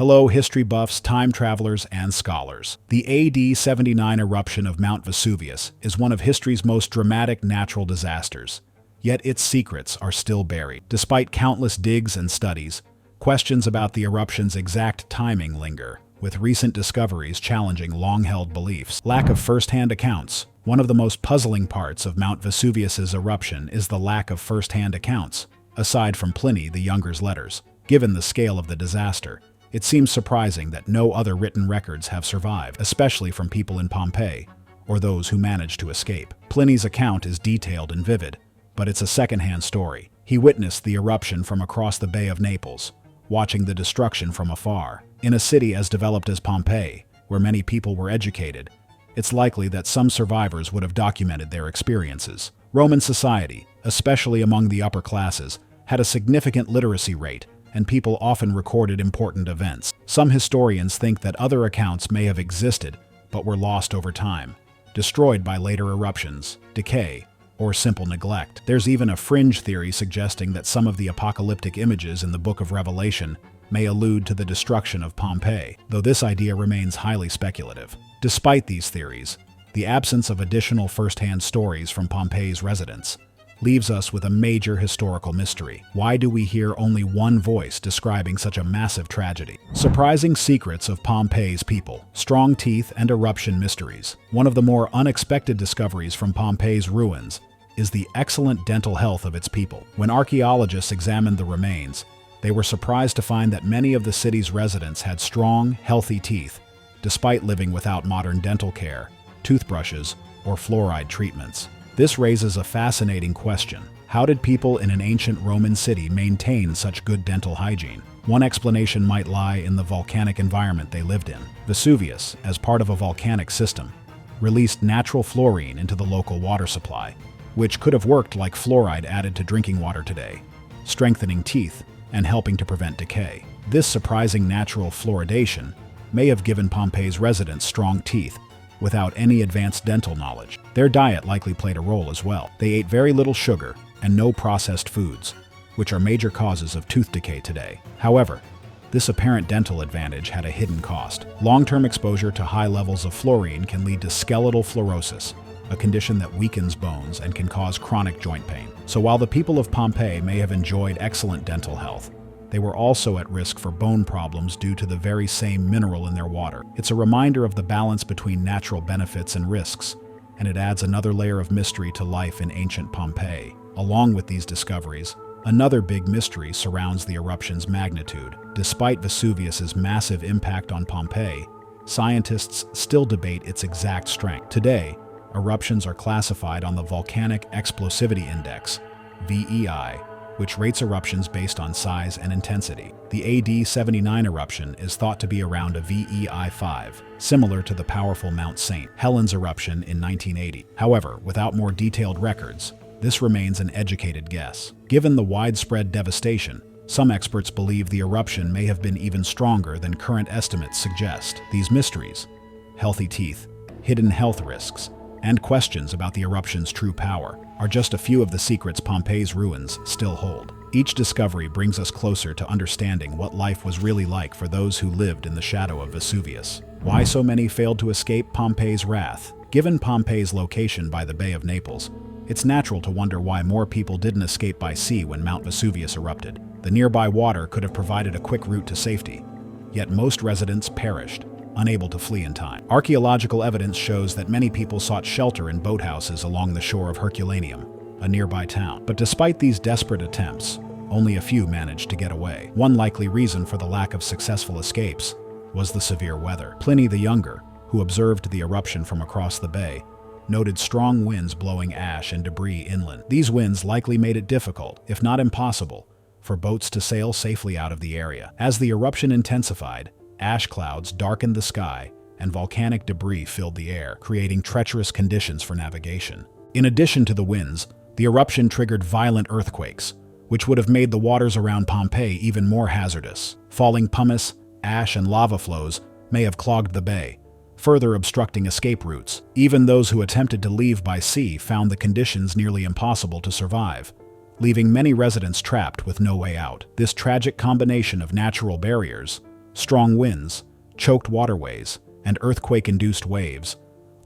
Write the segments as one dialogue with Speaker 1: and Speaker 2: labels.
Speaker 1: Hello, history buffs, time travelers, and scholars. The AD 79 eruption of Mount Vesuvius is one of history's most dramatic natural disasters, yet its secrets are still buried. Despite countless digs and studies, questions about the eruption's exact timing linger, with recent discoveries challenging long-held beliefs. Lack of first-hand accounts. One of the most puzzling parts of Mount Vesuvius's eruption is the lack of first-hand accounts, aside from Pliny the Younger's letters. Given the scale of the disaster, it seems surprising that no other written records have survived, especially from people in Pompeii, or those who managed to escape. Pliny's account is detailed and vivid, but it's a second-hand story. He witnessed the eruption from across the Bay of Naples, watching the destruction from afar. In a city as developed as Pompeii, where many people were educated, it's likely that some survivors would have documented their experiences. Roman society, especially among the upper classes, had a significant literacy rate, and people often recorded important events. Some historians think that other accounts may have existed, but were lost over time, destroyed by later eruptions, decay, or simple neglect. There's even a fringe theory suggesting that some of the apocalyptic images in the Book of Revelation may allude to the destruction of Pompeii, though this idea remains highly speculative. Despite these theories, the absence of additional first-hand stories from Pompeii's residents leaves us with a major historical mystery. Why do we hear only one voice describing such a massive tragedy? Surprising secrets of Pompeii's people, strong teeth, and eruption mysteries. One of the more unexpected discoveries from Pompeii's ruins is the excellent dental health of its people. When archaeologists examined the remains, they were surprised to find that many of the city's residents had strong, healthy teeth, despite living without modern dental care, toothbrushes, or fluoride treatments. This raises a fascinating question. How did people in an ancient Roman city maintain such good dental hygiene? One explanation might lie in the volcanic environment they lived in. Vesuvius, as part of a volcanic system, released natural fluorine into the local water supply, which could have worked like fluoride added to drinking water today, strengthening teeth and helping to prevent decay. This surprising natural fluoridation may have given Pompeii's residents strong teeth without any advanced dental knowledge. Their diet likely played a role as well. They ate very little sugar and no processed foods, which are major causes of tooth decay today. However, this apparent dental advantage had a hidden cost. Long-term exposure to high levels of fluorine can lead to skeletal fluorosis, a condition that weakens bones and can cause chronic joint pain. So while the people of Pompeii may have enjoyed excellent dental health, they were also at risk for bone problems due to the very same mineral in their water. It's a reminder of the balance between natural benefits and risks, and it adds another layer of mystery to life in ancient Pompeii. Along with these discoveries, another big mystery surrounds the eruption's magnitude. Despite Vesuvius's massive impact on Pompeii, scientists still debate its exact strength. Today, eruptions are classified on the Volcanic Explosivity Index, VEI, which rates eruptions based on size and intensity. The AD 79 eruption is thought to be around a VEI 5, similar to the powerful Mount St. Helens eruption in 1980. However, without more detailed records, this remains an educated guess. Given the widespread devastation, some experts believe the eruption may have been even stronger than current estimates suggest. These mysteries, healthy teeth, hidden health risks, and questions about the eruption's true power are just a few of the secrets Pompeii's ruins still hold. Each discovery brings us closer to understanding what life was really like for those who lived in the shadow of Vesuvius. Why so many failed to escape Pompeii's wrath? Given Pompeii's location by the Bay of Naples, it's natural to wonder why more people didn't escape by sea when Mount Vesuvius erupted. The nearby water could have provided a quick route to safety, yet most residents perished, unable to flee in time. Archaeological evidence shows that many people sought shelter in boathouses along the shore of Herculaneum, a nearby town. But despite these desperate attempts, only a few managed to get away. One likely reason for the lack of successful escapes was the severe weather. Pliny the Younger, who observed the eruption from across the bay, noted strong winds blowing ash and debris inland. These winds likely made it difficult, if not impossible, for boats to sail safely out of the area. As the eruption intensified, ash clouds darkened the sky, and volcanic debris filled the air, creating treacherous conditions for navigation. In addition to the winds, the eruption triggered violent earthquakes, which would have made the waters around Pompeii even more hazardous. Falling pumice, ash, and lava flows may have clogged the bay, further obstructing escape routes. Even those who attempted to leave by sea found the conditions nearly impossible to survive, leaving many residents trapped with no way out. This tragic combination of natural barriers, Strong winds, choked waterways, and earthquake-induced waves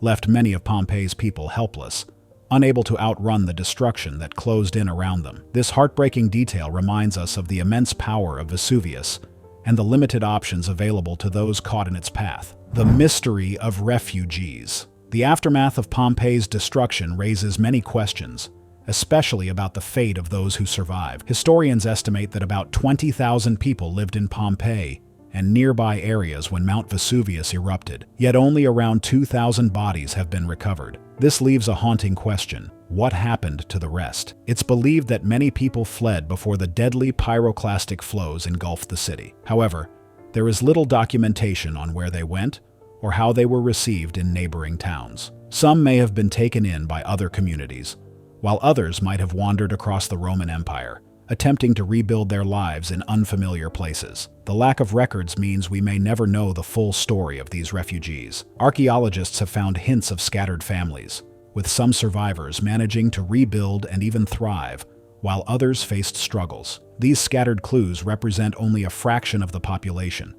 Speaker 1: left many of Pompeii's people helpless, unable to outrun the destruction that closed in around them. This heartbreaking detail reminds us of the immense power of Vesuvius and the limited options available to those caught in its path. The mystery of refugees. The aftermath of Pompeii's destruction raises many questions, especially about the fate of those who survived. Historians estimate that about 20,000 people lived in Pompeii and nearby areas when Mount Vesuvius erupted, yet only around 2,000 bodies have been recovered. This leaves a haunting question: what happened to the rest? It's believed that many people fled before the deadly pyroclastic flows engulfed the city. However, there is little documentation on where they went or how they were received in neighboring towns. Some may have been taken in by other communities, while others might have wandered across the Roman Empire, attempting to rebuild their lives in unfamiliar places. The lack of records means we may never know the full story of these refugees. Archaeologists have found hints of scattered families, with some survivors managing to rebuild and even thrive, while others faced struggles. These scattered clues represent only a fraction of the population,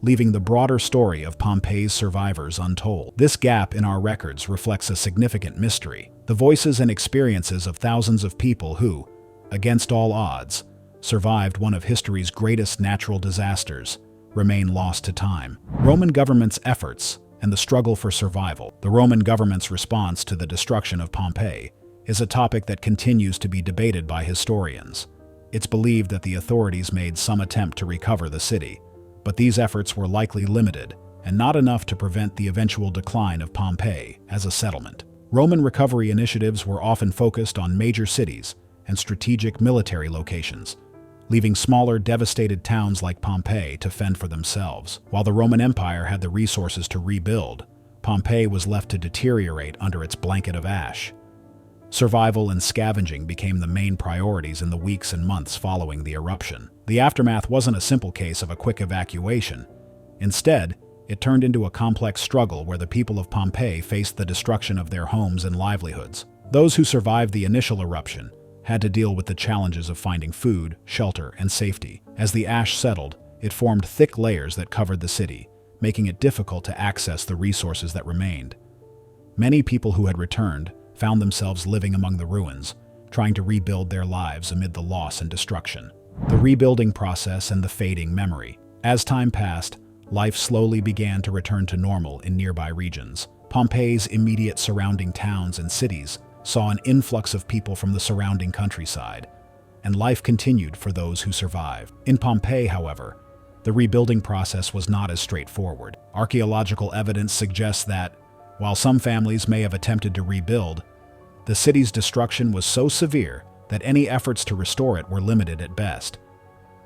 Speaker 1: leaving the broader story of Pompeii's survivors untold. This gap in our records reflects a significant mystery: the voices and experiences of thousands of people who, against all odds, survived one of history's greatest natural disasters, remain lost to time. Roman government's efforts and the struggle for survival. The Roman government's response to the destruction of Pompeii is a topic that continues to be debated by historians. It's believed that the authorities made some attempt to recover the city, but these efforts were likely limited and not enough to prevent the eventual decline of Pompeii as a settlement. Roman recovery initiatives were often focused on major cities and strategic military locations, leaving smaller, devastated towns like Pompeii to fend for themselves. While the Roman Empire had the resources to rebuild, Pompeii was left to deteriorate under its blanket of ash. Survival and scavenging became the main priorities in the weeks and months following the eruption. The aftermath wasn't a simple case of a quick evacuation. Instead, it turned into a complex struggle where the people of Pompeii faced the destruction of their homes and livelihoods. Those who survived the initial eruption had to deal with the challenges of finding food, shelter, and safety. As the ash settled, it formed thick layers that covered the city, making it difficult to access the resources that remained. Many people who had returned found themselves living among the ruins, trying to rebuild their lives amid the loss and destruction. The rebuilding process and the fading memory. As time passed, life slowly began to return to normal in nearby regions. Pompeii's immediate surrounding towns and cities saw an influx of people from the surrounding countryside, and life continued for those who survived. In Pompeii, however, the rebuilding process was not as straightforward. Archaeological evidence suggests that, while some families may have attempted to rebuild, the city's destruction was so severe that any efforts to restore it were limited at best.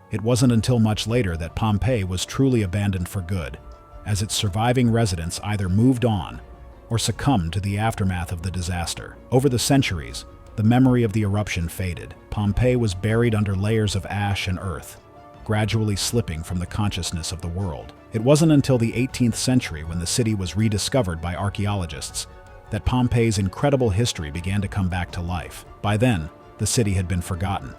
Speaker 1: It wasn't until much later that Pompeii was truly abandoned for good, as its surviving residents either moved on or succumbed to the aftermath of the disaster. Over the centuries, the memory of the eruption faded. Pompeii was buried under layers of ash and earth, gradually slipping from the consciousness of the world. It wasn't until the 18th century, when the city was rediscovered by archaeologists, that Pompeii's incredible history began to come back to life. By then, the city had been forgotten,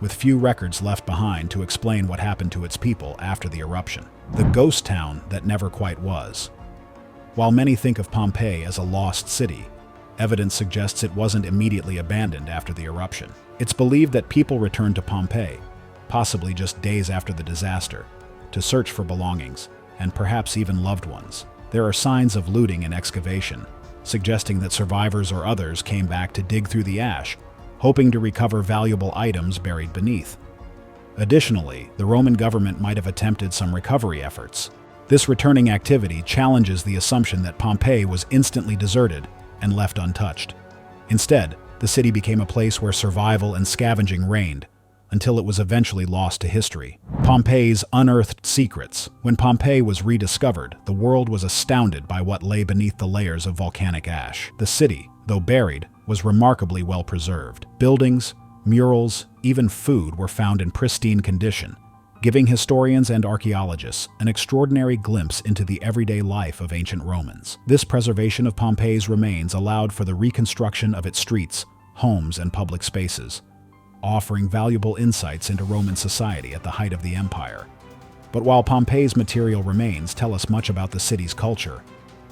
Speaker 1: with few records left behind to explain what happened to its people after the eruption. The ghost town that never quite was. While many think of Pompeii as a lost city, evidence suggests it wasn't immediately abandoned after the eruption. It's believed that people returned to Pompeii, possibly just days after the disaster, to search for belongings, and perhaps even loved ones. There are signs of looting and excavation, suggesting that survivors or others came back to dig through the ash, hoping to recover valuable items buried beneath. Additionally, the Roman government might have attempted some recovery efforts. This returning activity challenges the assumption that Pompeii was instantly deserted and left untouched. Instead, the city became a place where survival and scavenging reigned, until it was eventually lost to history. Pompeii's unearthed secrets. When Pompeii was rediscovered, the world was astounded by what lay beneath the layers of volcanic ash. The city, though buried, was remarkably well preserved. Buildings, murals, even food were found in pristine condition, giving historians and archaeologists an extraordinary glimpse into the everyday life of ancient Romans. This preservation of Pompeii's remains allowed for the reconstruction of its streets, homes, and public spaces, offering valuable insights into Roman society at the height of the empire. But while Pompeii's material remains tell us much about the city's culture,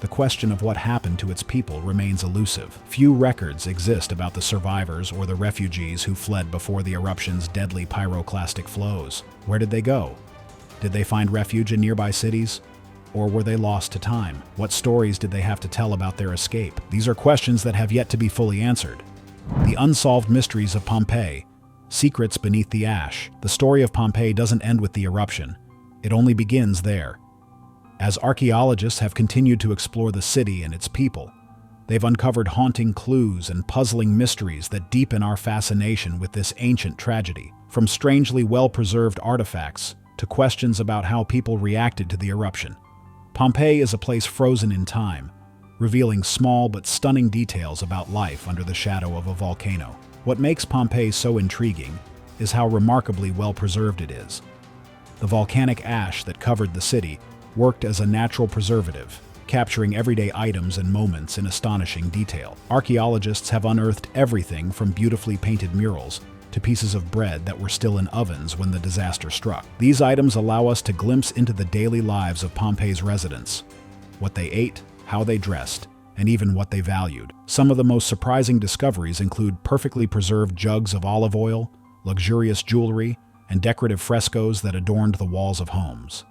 Speaker 1: the question of what happened to its people remains elusive. Few records exist about the survivors or the refugees who fled before the eruption's deadly pyroclastic flows. Where did they go? Did they find refuge in nearby cities? Or were they lost to time? What stories did they have to tell about their escape? These are questions that have yet to be fully answered. The unsolved mysteries of Pompeii, secrets beneath the ash. The story of Pompeii doesn't end with the eruption. It only begins there. As archaeologists have continued to explore the city and its people, they've uncovered haunting clues and puzzling mysteries that deepen our fascination with this ancient tragedy. From strangely well-preserved artifacts to questions about how people reacted to the eruption, Pompeii is a place frozen in time, revealing small but stunning details about life under the shadow of a volcano. What makes Pompeii so intriguing is how remarkably well-preserved it is. The volcanic ash that covered the city worked as a natural preservative, capturing everyday items and moments in astonishing detail. Archaeologists have unearthed everything from beautifully painted murals to pieces of bread that were still in ovens when the disaster struck. These items allow us to glimpse into the daily lives of Pompeii's residents, what they ate, how they dressed, and even what they valued. Some of the most surprising discoveries include perfectly preserved jugs of olive oil, luxurious jewelry, and decorative frescoes that adorned the walls of homes.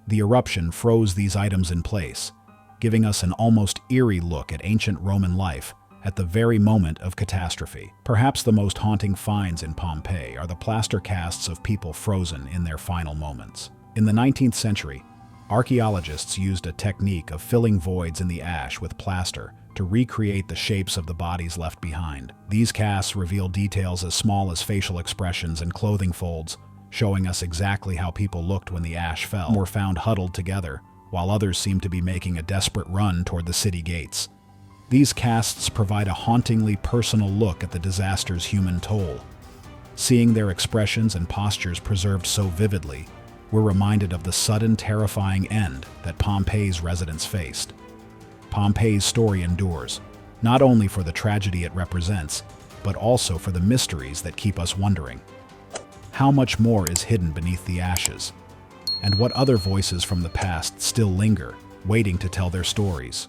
Speaker 1: The eruption froze these items in place, giving us an almost eerie look at ancient Roman life at the very moment of catastrophe. Perhaps the most haunting finds in Pompeii are the plaster casts of people frozen in their final moments. In the 19th century, archaeologists used a technique of filling voids in the ash with plaster to recreate the shapes of the bodies left behind. These casts reveal details as small as facial expressions and clothing folds, showing us exactly how people looked when the ash fell. Some were found huddled together, while others seemed to be making a desperate run toward the city gates. These casts provide a hauntingly personal look at the disaster's human toll. Seeing their expressions and postures preserved so vividly, we're reminded of the sudden, terrifying end that Pompeii's residents faced. Pompeii's story endures, not only for the tragedy it represents, but also for the mysteries that keep us wondering. How much more is hidden beneath the ashes? And what other voices from the past still linger, waiting to tell their stories?